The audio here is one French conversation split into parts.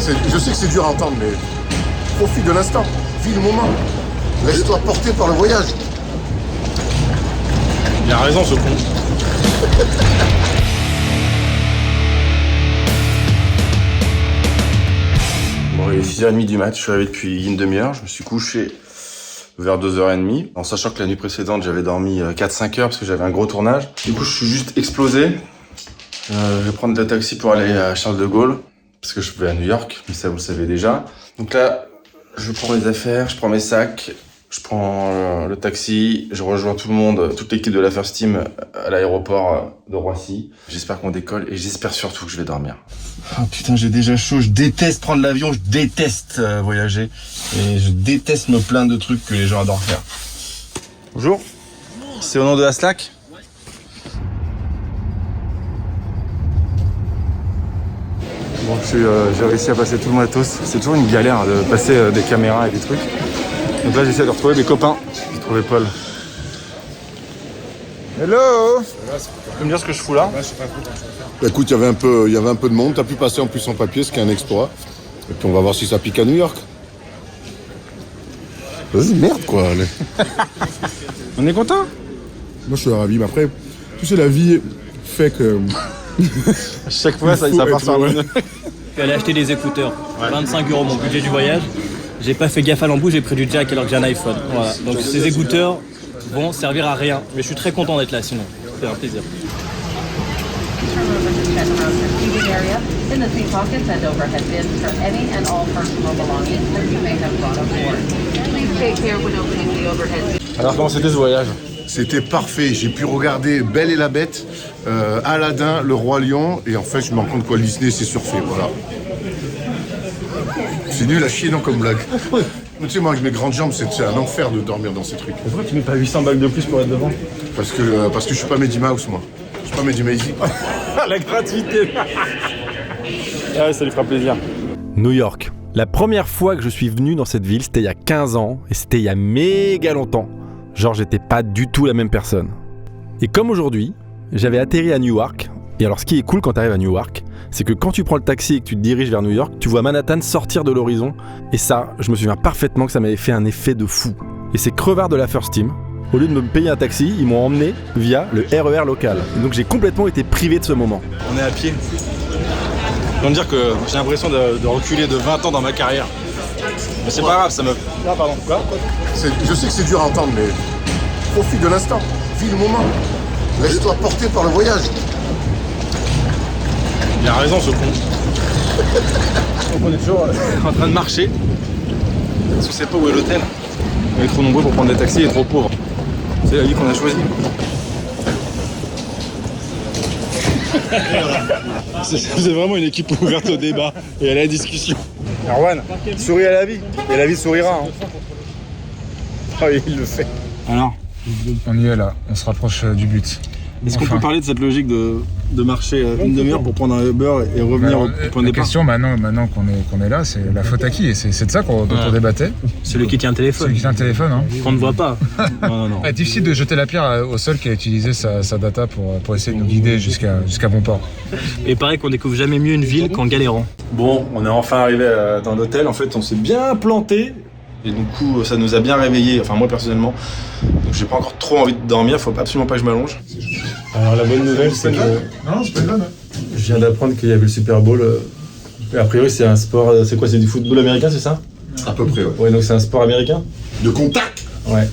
Je sais que c'est dur à entendre, mais profite de l'instant, vis le moment. Laisse-toi porter par le voyage. Il a raison, ce con. Bon, il est 6h30 du mat, je suis arrivé depuis une demi-heure, je me suis couché vers 2h30, en sachant que la nuit précédente, j'avais dormi 4-5 heures parce que j'avais un gros tournage. Du coup, je suis juste explosé. Je vais prendre le taxi pour aller à Charles de Gaulle, parce que je vais à New York, mais ça vous le savez déjà. Donc là, je prends mes affaires, je prends mes sacs, je prends le taxi, je rejoins tout le monde, toute l'équipe de la First Team à l'aéroport de Roissy. J'espère qu'on décolle et j'espère surtout que je vais dormir. Oh putain, j'ai déjà chaud, je déteste prendre l'avion, je déteste voyager et je déteste me plaindre de trucs que les gens adorent faire. Bonjour, c'est au nom de Aslak ? Bon, j'ai réussi à passer tout le matos. C'est toujours une galère de passer des caméras et des trucs. Donc là, j'essaie de retrouver mes copains. J'ai trouvé Paul. Hello! Tu peux me dire ce que je fous là? Bah, écoute, il y avait un peu de monde. T'as pu passer en plus en papier, ce qui est un exploit. Et puis on va voir si ça pique à New York. Vas-y, merde quoi. Allez. On est content? Moi, je suis ravi. Mais après, tu sais, la vie fait que... Chaque fois, ça part sur un... Je suis allé acheter des écouteurs. 25 € mon budget du voyage. J'ai pas fait gaffe à l'embout, j'ai pris du jack alors que j'ai un iPhone. Voilà. Donc ces écouteurs vont servir à rien. Mais je suis très content d'être là sinon. C'est un plaisir. Alors comment c'était ce voyage? C'était parfait. J'ai pu regarder Belle et la Bête, Aladdin, Le Roi Lion. Et en fait, je me rends compte que Disney, c'est surfait. Voilà. C'est nul à chier, non, comme blague. Tu sais, moi, avec mes grandes jambes, c'est un enfer de dormir dans ces trucs. Pourquoi tu mets pas 800 balles de plus pour être devant? Parce que je suis pas Mehdi Mouse, moi. Je suis pas Mehdi Maizy. La gratuité. Ah ouais, ça lui fera plaisir. New York. La première fois que je suis venu dans cette ville, c'était il y a 15 ans. Et c'était il y a méga longtemps. Genre, j'étais pas du tout la même personne. Et comme aujourd'hui, j'avais atterri à Newark. Et alors, ce qui est cool quand tu arrives à Newark, c'est que quand tu prends le taxi et que tu te diriges vers New York, tu vois Manhattan sortir de l'horizon. Et ça, je me souviens parfaitement que ça m'avait fait un effet de fou. Et ces crevards de la First Team, au lieu de me payer un taxi, ils m'ont emmené via le RER local. Et donc j'ai complètement été privé de ce moment. On est à pied. Je veux dire que j'ai l'impression de reculer de 20 ans dans ma carrière. Mais c'est pas grave, ça me... Ah pardon, quoi? Je sais que c'est dur à entendre, mais profite de l'instant, vis le moment. Laisse-toi porter par le voyage. Il a raison, ce con. Donc on est toujours en train de marcher. Parce qu'on sait pas où est l'hôtel. On est trop nombreux pour prendre des taxis et trop pauvres. C'est la vie qu'on a choisie. C'est vraiment une équipe ouverte au débat et à la discussion. Erwan, souris à la vie. Et la vie sourira. Hein. Oh, il le fait. Alors, on y est là, on se rapproche du but. Est-ce qu'on peut parler de cette logique de marcher une demi-heure pour prendre un Uber et revenir au point de départ? La question maintenant qu'on est là, c'est la faute à qui? Et c'est de ça dont on débattait. Celui qui tient un téléphone. Celui qui tient un téléphone, hein. Qu'on ne voit pas. Non. Ouais, difficile de jeter la pierre au seul qui a utilisé sa data pour essayer de nous guider jusqu'à bon port. Et pareil qu'on découvre jamais mieux une ville qu'en galérant. Bon, on est enfin arrivé dans l'hôtel. En fait, on s'est bien planté. Et du coup, ça nous a bien réveillés, enfin moi personnellement. Donc j'ai pas encore trop envie de dormir, faut absolument pas que je m'allonge. Alors la bonne nouvelle, c'est que... Non, c'est pas grave. Je viens d'apprendre qu'il y avait le Super Bowl. Et a priori, c'est un sport... C'est quoi, c'est du football américain, c'est ça? À peu près, ouais. Ouais, donc c'est un sport américain? De contact. Ouais.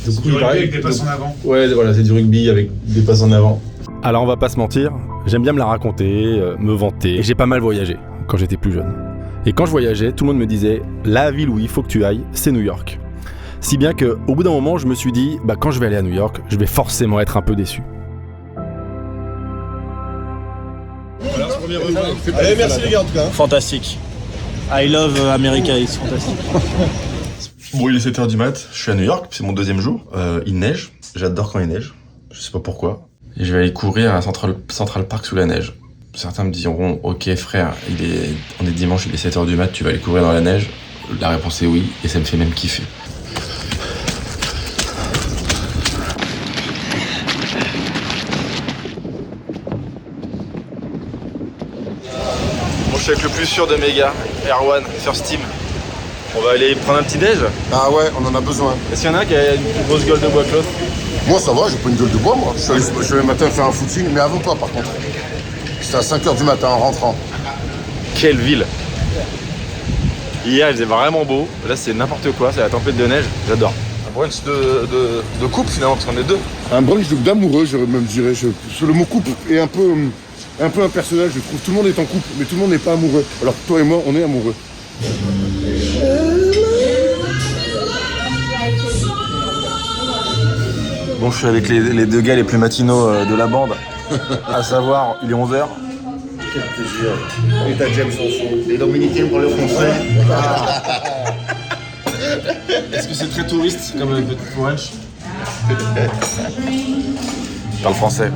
Du coup, rugby avec des passes en avant. Ouais, voilà, c'est du rugby avec des passes en avant. Alors on va pas se mentir, j'aime bien me la raconter, me vanter. Et j'ai pas mal voyagé quand j'étais plus jeune. Et quand je voyageais, tout le monde me disait « La ville où il faut que tu ailles, c'est New York ». Si bien qu'au bout d'un moment, je me suis dit « Quand je vais aller à New York, je vais forcément être un peu déçu ». Allez, merci les gars en tout cas. Fantastique. I love America, it's fantastique. Bon, il est 7h du mat, je suis à New York, c'est mon deuxième jour. Il neige, j'adore quand il neige, je sais pas pourquoi. Et je vais aller courir à Central Park sous la neige. Certains me diront, ok frère, on est dimanche, il est 7h du mat, tu vas aller courir dans la neige? La réponse est oui, et ça me fait même kiffer. Bon, je suis avec le plus sûr de mes gars, Erwan, First Team. On va aller prendre un petit déj. Ah ouais, on en a besoin. Est-ce qu'il y en a qui a une plus grosse gueule de bois que l'autre? Moi ça va, j'ai pas une gueule de bois moi. Je suis allé le matin faire un footing, mais avant toi par contre. C'était à 5h du matin en rentrant. Quelle ville! Hier il faisait vraiment beau, là c'est n'importe quoi, c'est la tempête de neige, j'adore. Un brunch de couple finalement, parce qu'on est deux. Un brunch d'amoureux, je dirais. Le mot couple est un peu impersonnel, je trouve. Tout le monde est en couple, mais tout le monde n'est pas amoureux. Alors que toi et moi, on est amoureux. Bon, je suis avec les deux gars les plus matinaux de la bande, à savoir, il est 11h. Quel plaisir. Et t'as James Sanson. Les Dominicains pour les Français. Est-ce que c'est très touriste comme le petit brunch? Parle français.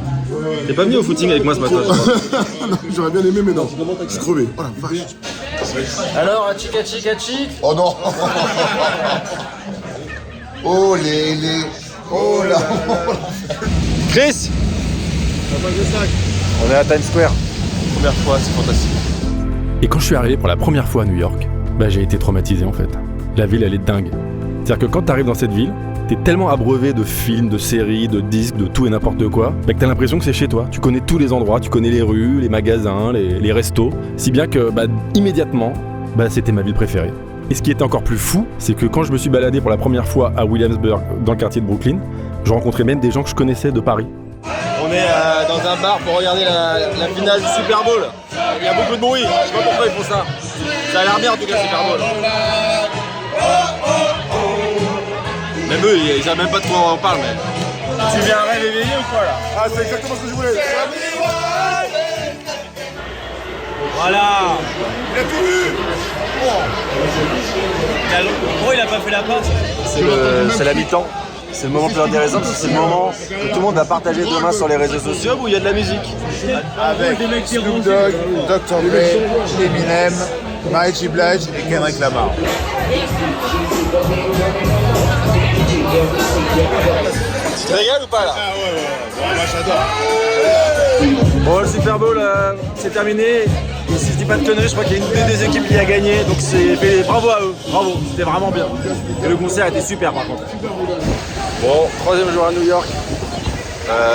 T'es pas venu au footing avec moi ce matin? Non, j'aurais bien aimé, mais non. Je suis crevé. Oh la vache. Alors, chica. Oh non. Oh les. Oh là. Chris! On est à Times Square. Première fois, c'est fantastique. Et quand je suis arrivé pour la première fois à New York, bah j'ai été traumatisé en fait. La ville elle est dingue. C'est-à-dire que quand t'arrives dans cette ville, t'es tellement abreuvé de films, de séries, de disques, de tout et n'importe quoi, bah que t'as l'impression que c'est chez toi. Tu connais tous les endroits, tu connais les rues, les magasins, les restos. Si bien que bah immédiatement, bah c'était ma ville préférée. Et ce qui était encore plus fou, c'est que quand je me suis baladé pour la première fois à Williamsburg, dans le quartier de Brooklyn, je rencontrais même des gens que je connaissais de Paris. On est dans un bar pour regarder la finale du Super Bowl. Il y a beaucoup de bruit, je sais pas pourquoi ils font ça. Ça a l'air bien en tout cas, Super Bowl. Même eux, ils savent même pas de quoi on parle, mais... Tu viens un rêve éveillé ou quoi là? Ah, c'est exactement ce que je voulais. Voilà. Il a tout vu. Pourquoi il a pas fait la passe? C'est la mi-temps. C'est le moment le plus intéressant parce que c'est le moment que tout le monde va partager demain sur les réseaux sociaux où il y a de la musique. Avec Snoop Dogg, Dr. Dre, Eminem, Mary J. Blige et Kendrick Lamar. Tu te régales ou pas là? Ah ouais, moi j'adore. Bon, le Super Bowl, c'est terminé. Et si je dis pas de conneries, je crois qu'il y a une des équipes qui a gagné. Donc bravo à eux, bravo, c'était vraiment bien. Et le concert était super par contre. Bon, troisième jour à New York.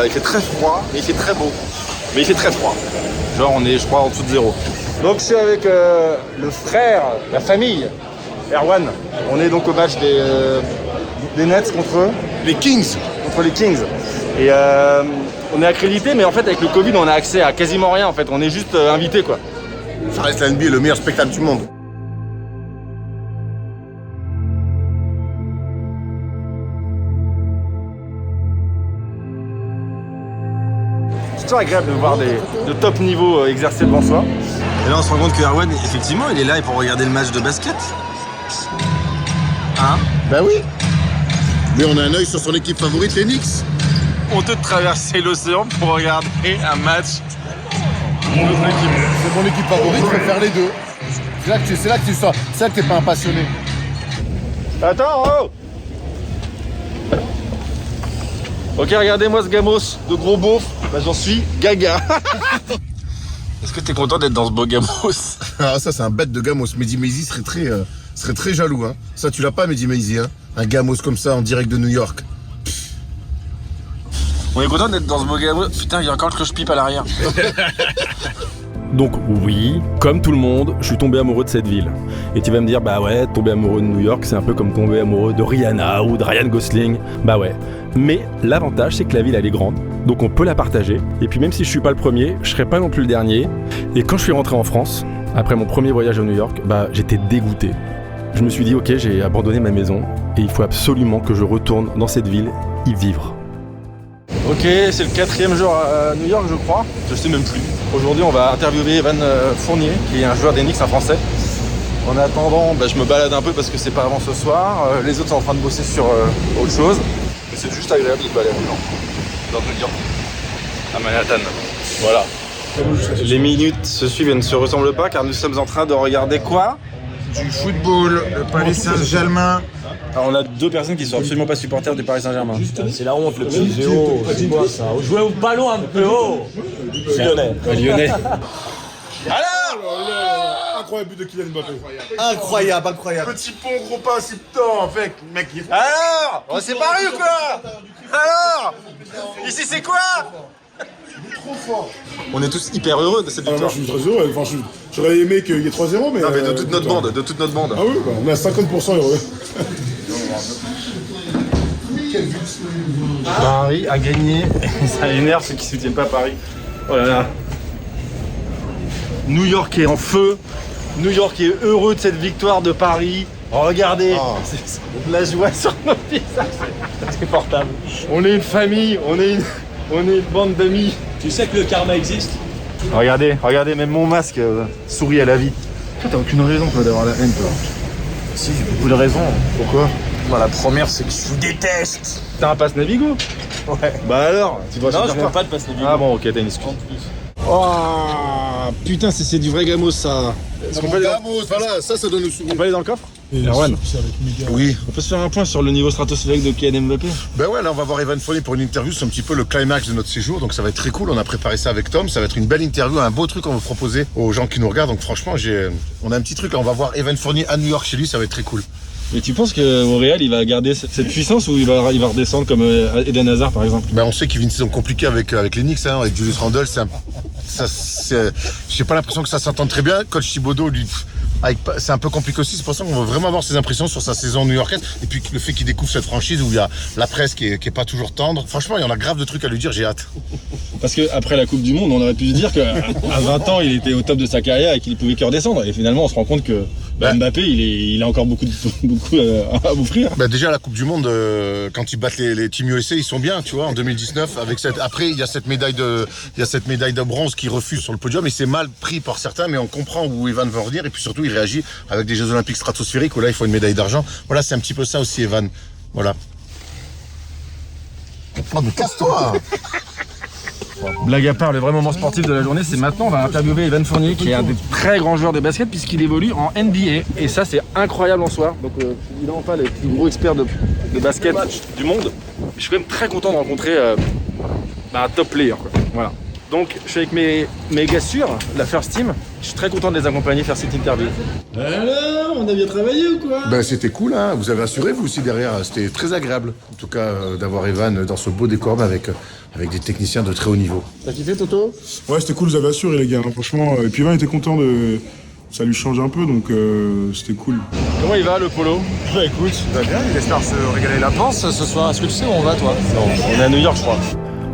Il fait très froid, mais il fait très beau. Mais il fait très froid. Genre on est, je crois, en dessous de zéro. Donc je suis avec le frère, la famille, Erwan. On est donc au match des Nets contre Les Kings. les Kings. Et on est accrédité, mais en fait avec le Covid on a accès à quasiment rien en fait. On est juste invité quoi. Ça reste la NBA, le meilleur spectacle du monde. C'est toujours agréable de voir de top niveau exercer devant soi. Et là on se rend compte que Erwan, effectivement, il est là pour regarder le match de basket. Hein? Ben oui. Mais on a un œil sur son équipe favorite, les Knicks. Honteux de traverser l'océan pour regarder un match. C'est mon équipe favorite, je préfère les deux. C'est là que tu sors. C'est là que t'es pas un passionné. Attends, oh! Ok, regardez-moi ce gamos de gros beauf. Bah j'en suis gaga. Est-ce que t'es content d'être dans ce beau gamos? Ah ça c'est un bête de gamos. Mehdi Maizi serait très jaloux. Hein. Ça tu l'as pas Mehdi Maizi. Hein. Un gamos comme ça en direct de New York. On est content d'être dans ce beau gamos. Putain, il y a encore le cloche-pipe à l'arrière. Donc oui, comme tout le monde, je suis tombé amoureux de cette ville. Et tu vas me dire, bah ouais, tomber amoureux de New York, c'est un peu comme tomber amoureux de Rihanna ou de Ryan Gosling. Bah ouais. Mais l'avantage, c'est que la ville, elle est grande, donc on peut la partager. Et puis même si je suis pas le premier, je serai pas non plus le dernier. Et quand je suis rentré en France, après mon premier voyage à New York, bah j'étais dégoûté. Je me suis dit, ok, j'ai abandonné ma maison et il faut absolument que je retourne dans cette ville y vivre. Ok, c'est le 4e jour à New York, je crois. Je sais même plus. Aujourd'hui, on va interviewer Evan Fournier, qui est un joueur des Knicks, un Français. En attendant, bah, je me balade un peu parce que c'est pas avant ce soir. Les autres sont en train de bosser sur autre chose. Mais c'est juste agréable de se balader dans New York, à Manhattan. Voilà. Les minutes se suivent et ne se ressemblent pas car nous sommes en train de regarder quoi? Du football, le Paris Saint-Germain. Alors on a deux personnes qui sont absolument pas supporters du Paris Saint-Germain. C'est la honte, le petit Géo. C'est quoi ça? Jouez au ballon un peu haut. Lyonnais. Lyonnais. Alors Incroyable but de Kylian Mbappé. Incroyable. Petit pont, gros pas, c'est temps, avec, mec. Alors, on s'est paru ou quoi? Alors, ici c'est quoi? Trop fort. On est tous hyper heureux de cette Moi, victoire. je suis très heureux. Enfin, j'aurais aimé qu'il y ait 3-0, mais. Non, mais de toute notre bande, Ah oui, bah, on est à 50% heureux. Paris a gagné. Ça énerve ceux qui soutiennent pas Paris. Oh là là. New York est en feu. New York est heureux de cette victoire de Paris. Oh, regardez, c'est la joie sur nos visages. C'est portable. On est une famille, on est une bande d'amis. Tu sais que le karma existe? Regardez, même mon masque sourit à la vie. Toi, t'as aucune raison toi d'avoir la haine, toi. Si, j'ai beaucoup de raisons. Pourquoi? Bah, la première, c'est que je vous déteste. T'as un passe Navigo? Ouais. Bah alors, tu dois Non, changer je prends pas de passe Navigo. Ah bon, ok, t'as une excuse. Oh putain, c'est du vrai gamos ça. Est-ce qu'on peut aller Voilà, ça donne le sourire. On peut aller dans le coffre? Erwan, Oui. on peut se faire un point sur le niveau stratosphérique de Kylian Mbappé? Ben ouais, là on va voir Evan Fournier pour une interview, c'est un petit peu le climax de notre séjour, donc ça va être très cool, on a préparé ça avec Tom, ça va être une belle interview, un beau truc qu'on va proposer aux gens qui nous regardent, donc franchement on a un petit truc là, on va voir Evan Fournier à New York chez lui, ça va être très cool. Et tu penses qu'au Real, il va garder cette puissance ou il va redescendre comme Eden Hazard par exemple? Ben on sait qu'il vit une saison compliquée avec les Knicks, hein, avec Julius Randle, j'ai pas l'impression que ça s'entende très bien, coach Thibodeau lui... c'est un peu compliqué aussi, c'est pour ça qu'on va vraiment avoir ses impressions sur sa saison new-yorkaise et puis le fait qu'il découvre cette franchise où il y a la presse qui est pas toujours tendre. Franchement, il y en a grave de trucs à lui dire, j'ai hâte. Parce qu'après la Coupe du Monde, on aurait pu se dire qu'à 20 ans, il était au top de sa carrière et qu'il pouvait que redescendre. Et finalement, on se rend compte que Mbappé, il a encore beaucoup à offrir. Bah déjà, la Coupe du Monde, quand ils battent les Team USA, ils sont bien, tu vois, en 2019. Après, il y a cette médaille de bronze qui refuse sur le podium et c'est mal pris par certains, mais on comprend où Evan veut en venir et puis surtout, il réagit avec des Jeux Olympiques stratosphériques où là, il faut une médaille d'argent. Voilà, c'est un petit peu ça aussi, Evan. Voilà. Oh, mais casse-toi! Blague à part, le vrai moment sportif de la journée, c'est maintenant. On va interviewer Evan Fournier, qui est un des très grands joueurs de basket, puisqu'il évolue en NBA. Et ça, c'est incroyable en soi. Donc, évidemment, pas les plus gros experts de basket du monde. Mais je suis quand même très content de rencontrer un top player, quoi. Voilà. Donc, je suis avec mes gars sûrs, la First Team. Je suis très content de les accompagner, faire cette interview. Alors, on a bien travaillé ou quoi? Ben, c'était cool, hein. Vous avez assuré, vous aussi, derrière. C'était très agréable, en tout cas, d'avoir Evan dans ce beau décor avec des techniciens de très haut niveau. T'as kiffé, Toto? Ouais, c'était cool, vous avez assuré, les gars, hein, franchement. Et puis Evan était content de... Ça lui change un peu, donc c'était cool. Comment il va, le polo? Bah écoute, Ça va bien, il espère se régaler la panse ce soir. Est-ce que tu sais où on va, toi? on est à New York, je crois.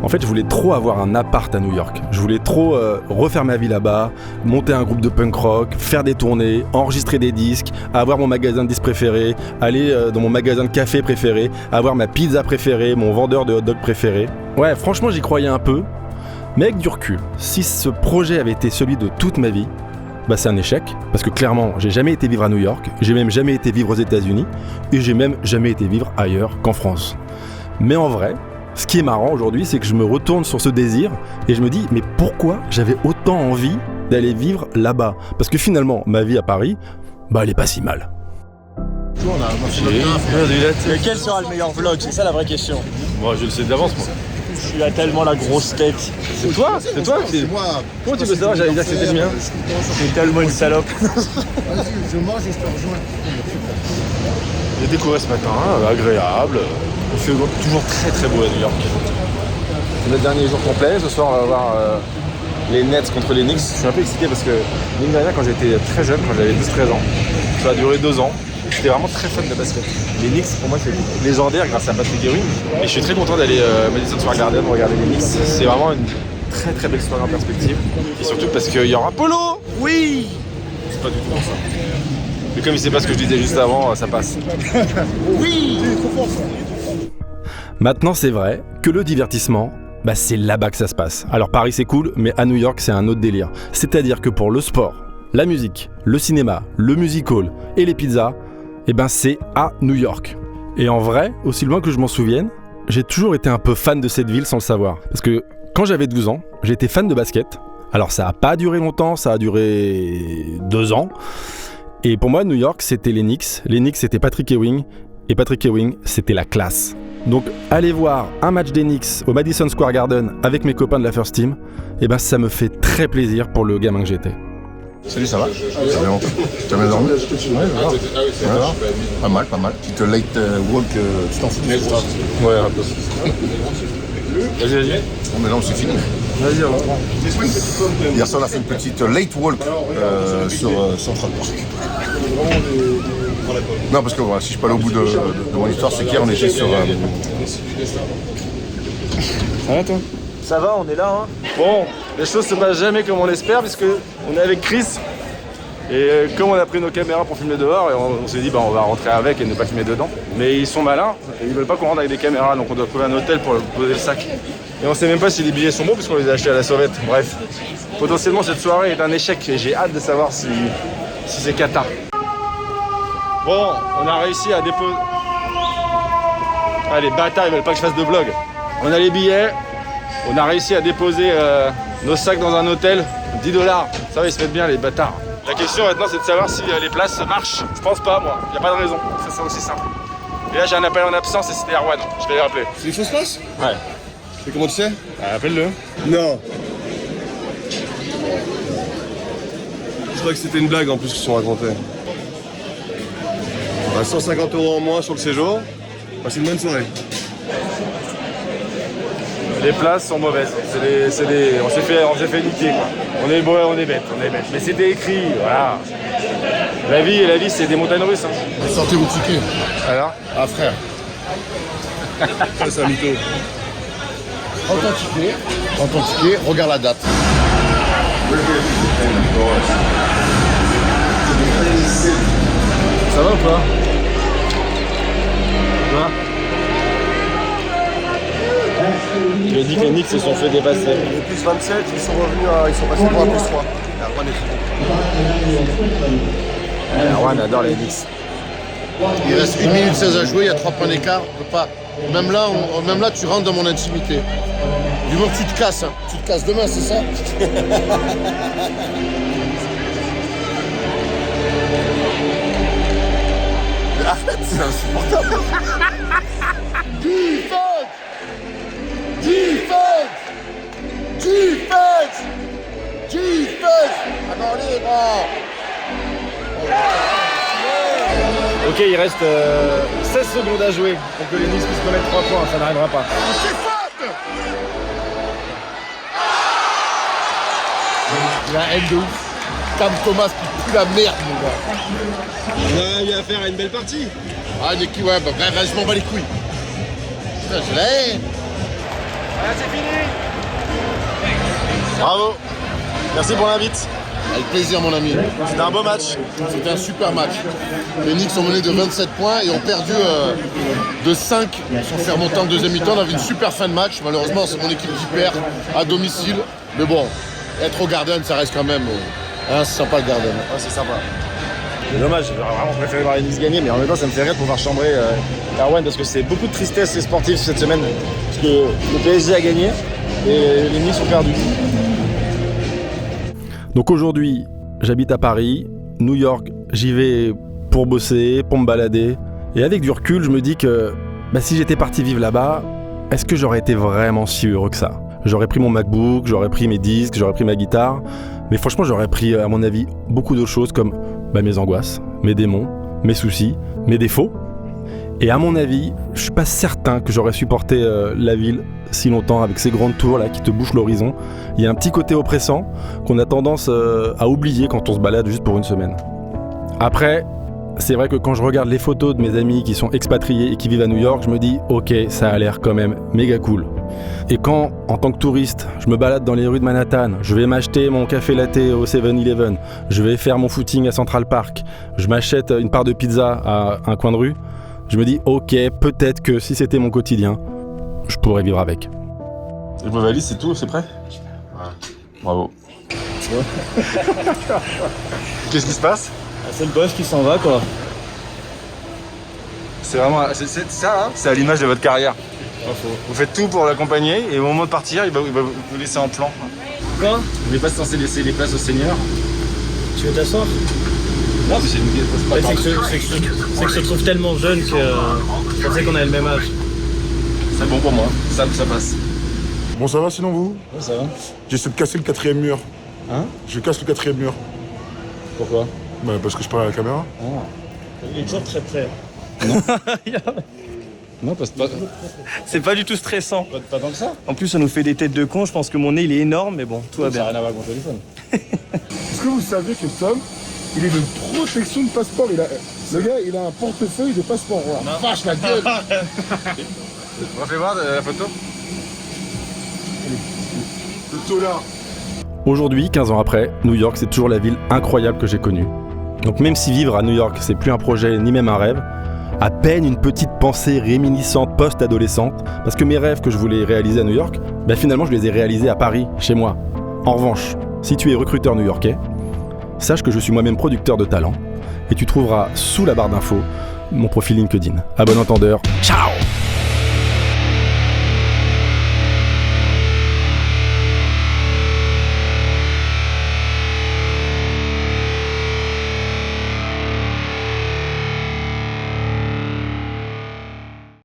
En fait, je voulais trop avoir un appart à New York. Je voulais trop refaire ma vie là-bas, monter un groupe de punk rock, faire des tournées, enregistrer des disques, avoir mon magasin de disques préféré, aller dans mon magasin de café préféré, avoir ma pizza préférée, mon vendeur de hot dog préféré. Ouais, franchement, j'y croyais un peu. Mais avec du recul, si ce projet avait été celui de toute ma vie, bah c'est un échec. Parce que clairement, j'ai jamais été vivre à New York, j'ai même jamais été vivre aux États-Unis, et j'ai même jamais été vivre ailleurs qu'en France. Mais en vrai, ce qui est marrant aujourd'hui, c'est que je me retourne sur ce désir et je me dis, mais pourquoi j'avais autant envie d'aller vivre là-bas? Parce que finalement, ma vie à Paris, bah elle est pas si mal. Mais quel sera le meilleur vlog? C'est ça la vraie question. Moi, je le sais d'avance, moi. Tu as tellement la grosse tête. C'est toi? C'est moi. Comment tu peux savoir? J'allais dire que c'était le mien. T'es tellement une salope. Je mange et je te rejoins. J'ai découvert ce matin, agréable. Il fait toujours très très beau à New York. C'est notre dernier jour complet. Ce soir, on va voir les Nets contre les Knicks. Je suis un peu excité parce que l'année dernière, quand j'étais très jeune, quand j'avais 12-13 ans, ça a duré 2 ans. J'étais vraiment très fan de basket. Les Knicks, pour moi, c'est légendaire grâce à Patrick Ewing. Et je suis très content d'aller à Madison Square Garden pour regarder les Knicks. C'est vraiment une très très belle soirée en perspective. Et surtout parce qu'il y aura Polo. Oui. C'est pas du tout ça. Mais comme il sait pas ce que je disais juste avant, ça passe. Oui. Maintenant, c'est vrai que le divertissement, bah c'est là-bas que ça se passe. Alors Paris c'est cool, mais à New York c'est un autre délire. C'est-à-dire que pour le sport, la musique, le cinéma, le music hall et les pizzas, eh ben c'est à New York. Et en vrai, aussi loin que je m'en souvienne, j'ai toujours été un peu fan de cette ville sans le savoir. Parce que quand j'avais 12 ans, j'étais fan de basket. Alors ça a pas duré longtemps, ça a duré 2 ans. Et pour moi, New York, c'était les Knicks. Les Knicks, c'était Patrick Ewing. Et Patrick Ewing, c'était la classe. Donc, aller voir un match des Knicks au Madison Square Garden avec mes copains de la First Team, eh ben, ça me fait très plaisir pour le gamin que j'étais. Salut, ça va? Ça va longtemps. Tu as bien dormi? Ouais, ça va. Pas mal, pas mal. Petite late walk, tu t'en fous? Ouais, un peu. Vas-y. Bon, mais non, c'est fini. Vas-y, on va. Hier soir, on a fait une petite late walk sur Central Park. Non, parce que voilà, si je peux aller au bout de mon histoire, c'est qu'hier, on était sur... Ça va, toi? Ça va, on est là, hein. Bon, les choses se passent jamais comme on l'espère, puisque on est avec Chris. Et comme on a pris nos caméras pour filmer dehors, et on s'est dit bah on va rentrer avec et ne pas filmer dedans. Mais ils sont malins, et ils veulent pas qu'on rentre avec des caméras, donc on doit trouver un hôtel pour poser le sac. Et on sait même pas si les billets sont bons puisqu'on les a achetés à la sauvette. Bref, potentiellement cette soirée est un échec et j'ai hâte de savoir si c'est cata. Bon, on a réussi à déposer... Ah les bâtards, ils veulent pas que je fasse de vlog. On a les billets, on a réussi à déposer nos sacs dans un hôtel, $10. Ça va, ils se mettent bien les bâtards. La question maintenant c'est de savoir si les places marchent. Je pense pas moi, y a pas de raison, ça soit aussi simple. Et là j'ai un appel en absence et c'était Erwan, je vais les rappeler. C'est des fausses places? Ouais. Et comment tu sais? Appelle-le. Non. Je crois que c'était une blague en plus qu'ils se sont racontés. 150 € en moins sur le séjour. Passez une bonne soirée. Les places sont mauvaises. On s'est fait niquer quoi. On est bête. Mais c'était écrit, voilà. La vie c'est des montagnes russes. Hein. Sortez vos tickets. Alors? Ah frère. Ça, c'est un mytho. Prends ton ticket, regarde la date. Ça va ou pas? Il a dit que les Knicks se sont fait dépasser. Les plus 27, ils sont revenus ils sont passés pour un plus 3. Erwan adore les Knicks. Il reste 1 minute 16 à jouer, il y a 3 points d'écart. On peut pas. Même là, tu rentres dans mon intimité. Du moment que tu te casses, hein. Tu te casses demain, c'est ça? Arrête, c'est insupportable. Defense! Allez, Ok, il reste 16 secondes à jouer pour que les Knicks puissent remettre 3 points, ça n'arrivera pas. Il a la haine de ouf. Cam Thomas qui pue la merde, mon gars. On a eu affaire à une belle partie. Ah, des qui, ouais, bah, bref, je m'en bats les couilles. Putain, je la haine. Voilà, c'est fini. Bravo. Merci pour l'invite. Avec plaisir, mon ami. C'était un beau match. C'était un super match. Les Knicks ont mené de 27 points et ont perdu de 5 sans faire monter en deuxième mi-temps. On avait une super fin de match. Malheureusement, c'est mon équipe qui perd à domicile. Mais bon, être au Garden, ça reste quand même... Hein, c'est sympa le Garden. Oh, c'est sympa. C'est dommage, j'aurais vraiment préféré voir les Knicks gagner, mais en même temps, ça me fait rire de pouvoir chambrer Erwan parce que c'est beaucoup de tristesse sportive cette semaine. Parce que le PSG a gagné et les Knicks ont perdu. Donc aujourd'hui, j'habite à Paris, New York, j'y vais pour bosser, pour me balader. Et avec du recul, je me dis que si j'étais parti vivre là-bas, est-ce que j'aurais été vraiment si heureux que ça? J'aurais pris mon MacBook, j'aurais pris mes disques, j'aurais pris ma guitare. Mais franchement, j'aurais pris, à mon avis, beaucoup d'autres choses comme mes angoisses, mes démons, mes soucis, mes défauts. Et à mon avis, je suis pas certain que j'aurais supporté la ville si longtemps avec ces grandes tours là qui te bouchent l'horizon. Il y a un petit côté oppressant qu'on a tendance à oublier quand on se balade juste pour une semaine. Après, c'est vrai que quand je regarde les photos de mes amis qui sont expatriés et qui vivent à New York, je me dis ok, ça a l'air quand même méga cool. Et quand, en tant que touriste, je me balade dans les rues de Manhattan, je vais m'acheter mon café latte au 7-Eleven, je vais faire mon footing à Central Park, je m'achète une part de pizza à un coin de rue, je me dis ok, peut-être que si c'était mon quotidien, je pourrais vivre avec. Et vos valises, c'est tout, c'est prêt? Ouais. Bravo. Qu'est-ce qui se passe? C'est le boss qui s'en va, quoi. C'est vraiment... C'est ça, hein? C'est à l'image de votre carrière. Vous faites tout pour l'accompagner et au moment de partir, il va vous laisser en plan. Quoi? Vous n'êtes pas censé laisser les places au seigneur? Tu veux t'asseoir? Non, mais c'est que je te trouve tellement jeune que je pensais qu'on avait le même âge. C'est bon pour moi, ça passe. Bon, ça va sinon vous? Ouais, ça va. J'essaie de casser le 4e mur. Hein? Je casse le 4e mur. Pourquoi? Bah, parce que je parle à la caméra. Il est toujours très prêt. Non, parce que pas C'est pas du tout stressant. tant que ça. En plus, ça nous fait des têtes de con. Je pense que mon nez, il est énorme, mais bon, tout va Ça n'a bien. rien à voir avec mon téléphone. Est-ce que vous savez que Tom, il est de protection de passeport. Le gars, il a un portefeuille de passeport. Voilà. Vache la gueule. Refais voir la photo. Le tolard. Aujourd'hui, 15 ans après, New York, c'est toujours la ville incroyable que j'ai connue. Donc même si vivre à New York, c'est plus un projet ni même un rêve, à peine une petite pensée réminiscente post-adolescente, parce que mes rêves que je voulais réaliser à New York, finalement je les ai réalisés à Paris, chez moi. En revanche, si tu es recruteur new-yorkais, sache que je suis moi-même producteur de talent, et tu trouveras sous la barre d'infos mon profil LinkedIn. À bon entendeur, ciao!